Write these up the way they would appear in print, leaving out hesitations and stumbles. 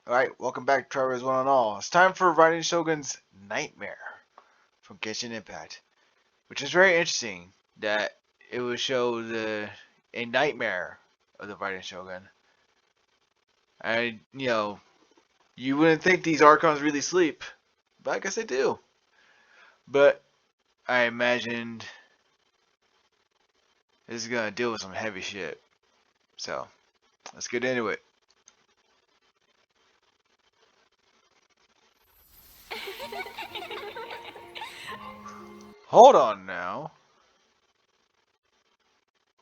Alright, welcome back, Trevor's One and All. It's time for Raiden Shogun's Nightmare from Genshin Impact, which is very interesting that it would show a nightmare of the Raiden Shogun. You wouldn't think these Archons really sleep, but I guess they do. But I imagined this is gonna deal with some heavy shit. So, let's get into it. Hold on now.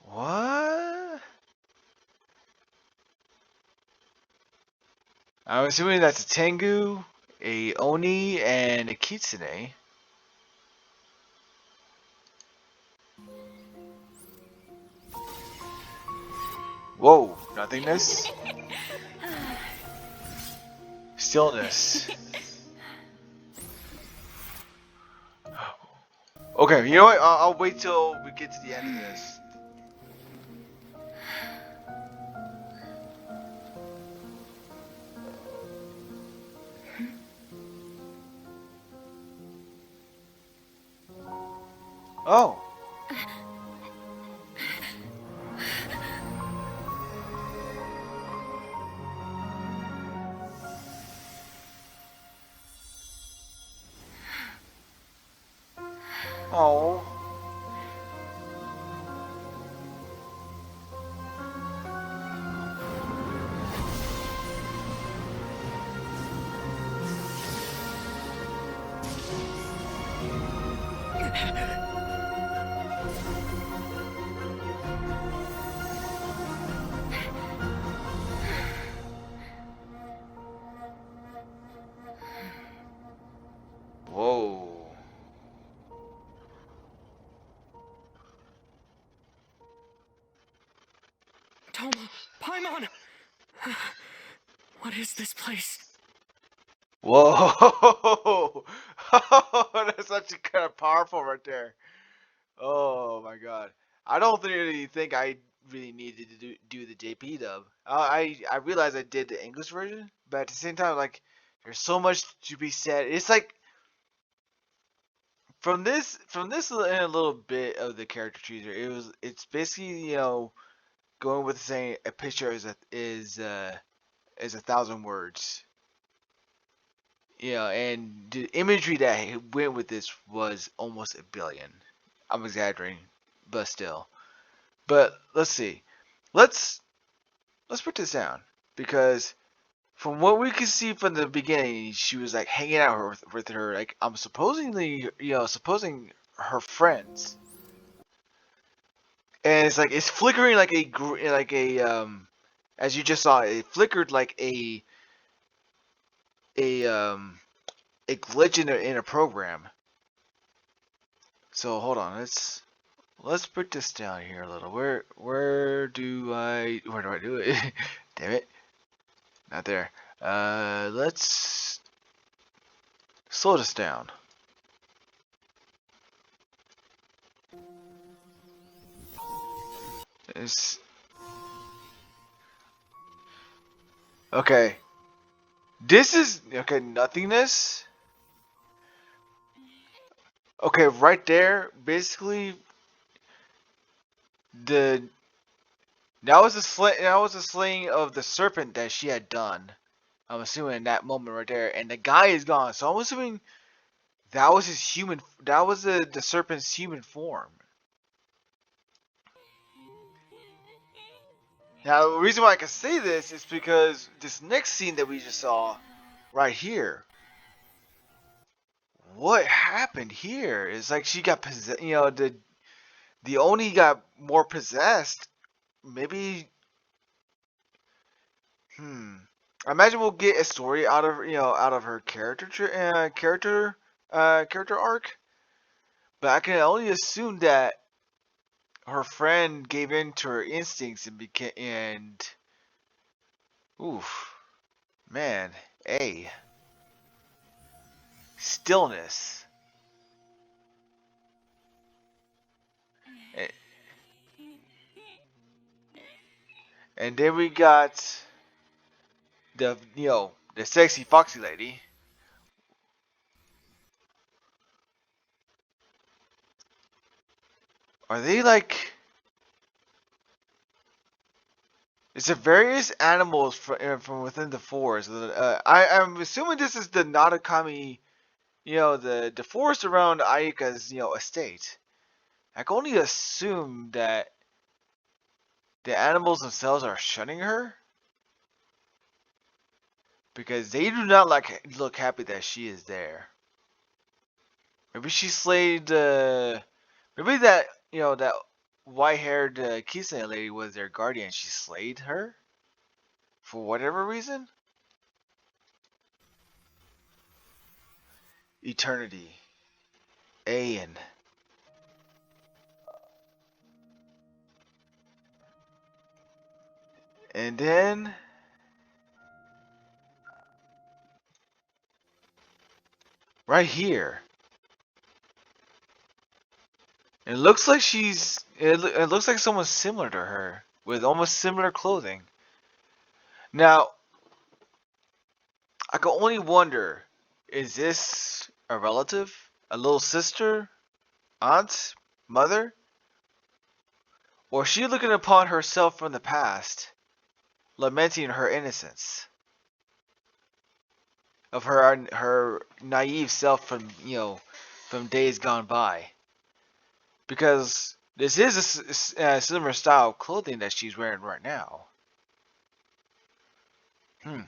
What? I'm assuming that's a Tengu, a Oni, and a Kitsune. Whoa, nothingness? Stillness. Okay, you know what? I'll wait till we get to the end of this. Oh. Oh. Whoa. Toma, Paimon! What is this place? Whoa. That's actually kind of powerful right there. Oh my god. I don't really think I really needed to do the JP dub. I realized I did the English version, but at the same time, like, there's so much to be said. It's like from this and a little bit of the character teaser, it's basically going with saying a picture is a thousand words. And the imagery that went with this was almost a billion. I'm exaggerating, but still. But let's see. Let's let's put this down because from what we could see from the beginning, she was like hanging out with her like I'm supposing her friends, and it's like it's flickering like as you just saw, it flickered like a um a glitch in a program. So hold on, let's put this down here a little. Where do I do it? Damn it, not there. Let's slow this down. It's okay. This is okay. Nothingness. Okay, right there. Basically, the that was the slaying of the serpent that she had done. I'm assuming in that moment right there, and the guy is gone. So I'm assuming that was his human. That was the serpent's human form. Now, the reason why I can say this is because this next scene that we just saw, right here. What happened here? It's like she got possessed. The Oni got more possessed. Maybe. Hmm. I imagine we'll get a story out of her character arc. But I can only assume that her friend gave in to her instincts and became oof, man, a stillness. A- And then we got the the sexy foxy lady. Are they like? It's a various animals from within the forest. I'm assuming this is the Natakami, the forest around Ayaka's, estate. I can only assume that the animals themselves are shunning her because they do not look happy that she is there. Maybe she slayed. Maybe that white-haired Kisane lady was their guardian. She slayed her for whatever reason. Eternity. Aeon. And then right here, it looks like it looks like someone similar to her with almost similar clothing. Now, I can only wonder, is this a relative? A little sister? Aunt? Mother? Or is she looking upon herself from the past, lamenting her innocence of her naive self from days gone by? Because this is a similar style of clothing that she's wearing right now. Hmm.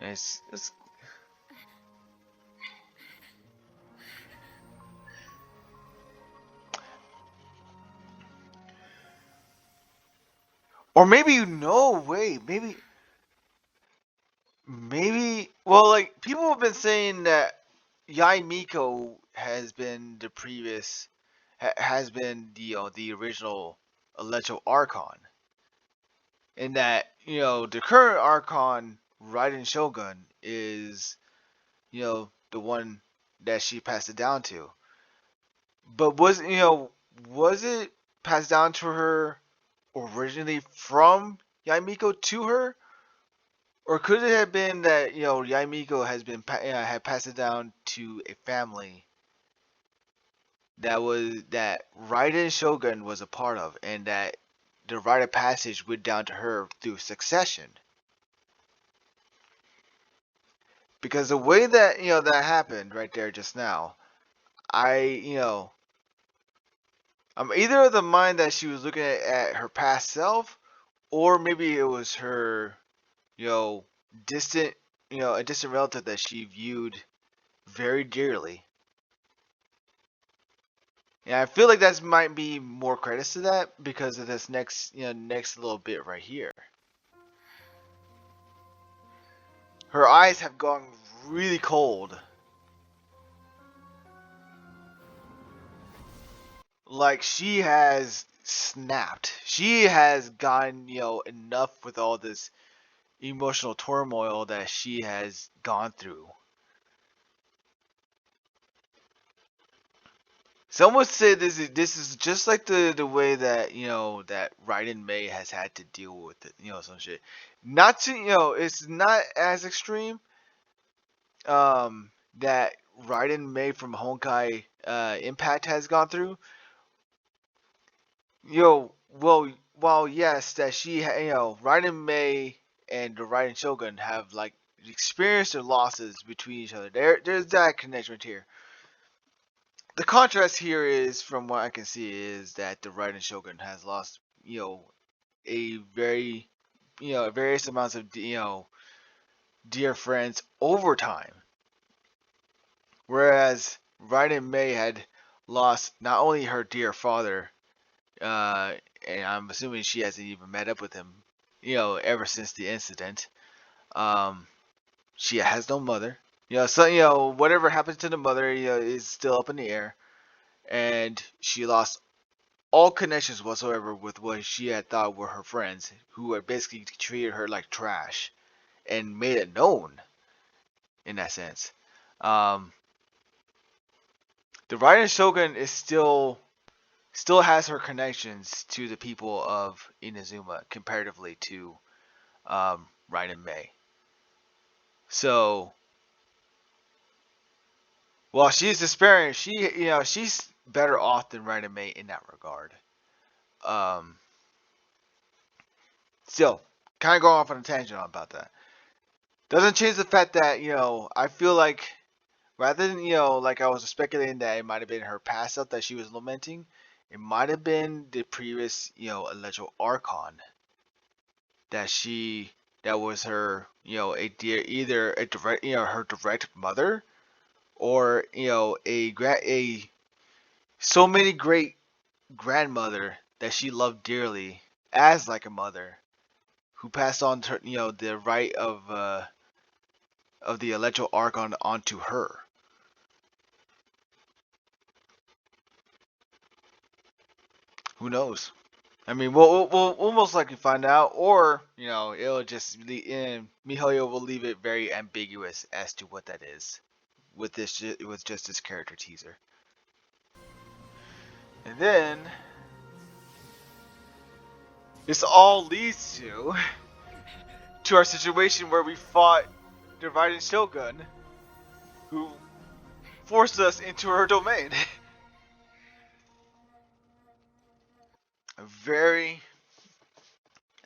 It's or maybe wait, maybe well, like people have been saying that Yai Miko has been the previous has been the original Electro Archon, and that the current Archon Raiden Shogun is the one that she passed it down to. But was it passed down to her originally from Yaimiko to her, or could it have been that Yaimiko has been had passed it down to a family that Raiden Shogun was a part of, and that the rite of passage went down to her through succession? Because the way that that happened right there just now, I I'm either of the mind that she was looking at her past self, or maybe it was her you know, distant, a distant relative that she viewed very dearly. And I feel like that might be more credits to that because of this next little bit right here. Her eyes have gone really cold. Like she has snapped. She has gotten, enough with all this emotional turmoil that she has gone through. Some would say this is just like the way that that Raiden May has had to deal with it, some shit. Not to it's not as extreme that Raiden May from Honkai Impact has gone through. Well, while yes, that Raiden May and the Raiden Shogun have like experienced their losses between each other. There's that connection right here. The contrast here is, from what I can see, is that the Raiden Shogun has lost, a very, various amounts of, dear friends over time. Whereas Raiden May had lost not only her dear father, and I'm assuming she hasn't even met up with him, ever since the incident. Um, she has no mother. So whatever happened to the mother, is still up in the air, and she lost all connections whatsoever with what she had thought were her friends, who had basically treated her like trash and made it known in that sense. Um, the Raiden Shogun is still has her connections to the people of Inazuma comparatively to Raiden Mei. So while she's despairing, she's better off than Raiden Mei in that regard. Um, Still, kind of going off on a tangent about that. Doesn't change the fact that I feel like rather than like I was speculating that it might have been her past self that she was lamenting, it might have been the previous alleged Archon that was her a dear either a direct her direct mother or a so many great grandmother that she loved dearly as like a mother who passed on to, the right of the electro archon onto her. Who knows? I mean, we'll most likely find out, or it'll just Mihoyo will leave it very ambiguous as to what that is with just this character teaser. And then this all leads to our situation where we fought the Raiden Shogun, who forced us into her domain.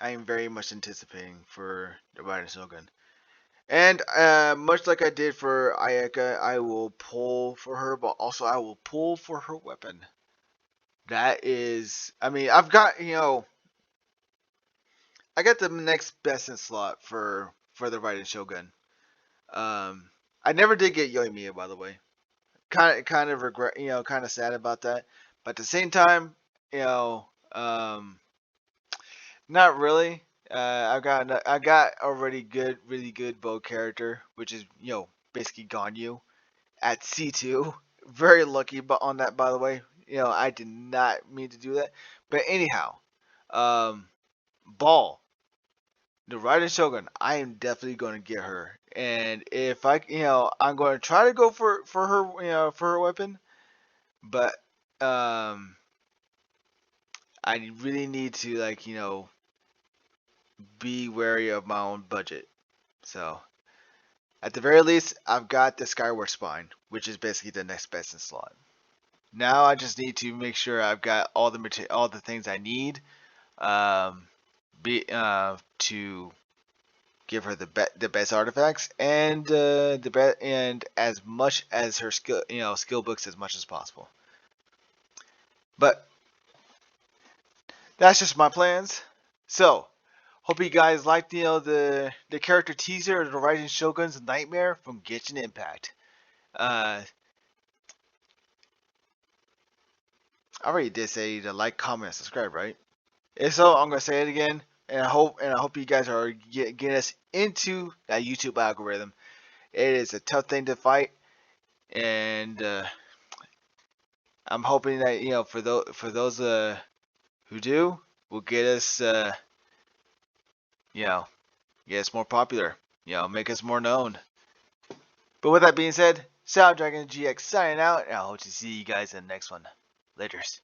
I am very much anticipating for the Raiden Shogun. And much like I did for Ayaka, I will pull for her, but also I will pull for her weapon. That is, I mean, I got the next best in slot for the Raiden Shogun. I never did get Yoimiya, by the way. Kind of regret, kind of sad about that. But at the same time, you know, um, not really. I got a really good bow character, which is basically Ganyu at C2. Very lucky, but on that, by the way, I did not mean to do that. But anyhow, um, Ball, the Raiden Shogun, I am definitely going to get her. And if I'm going to try to go for her, for her weapon, but um, I really need to be wary of my own budget. So at the very least, I've got the Skyward Spine, which is basically the next best in slot. Now I just need to make sure I've got all the things I need, to give her the best artifacts and and as much as her skill books as much as possible. But that's just my plans. So hope you guys liked the character teaser of the Raiden Shogun's Nightmare from Genshin Impact. I already did say to like, comment, and subscribe, right? If so, I'm gonna say it again, and I hope you guys are getting us into that YouTube algorithm. It is a tough thing to fight, and I'm hoping that for those who do, will get us you know get us more popular, make us more known. But with that being said, Sound Dragon GX signing out, and I hope to see you guys in the next one. Laters.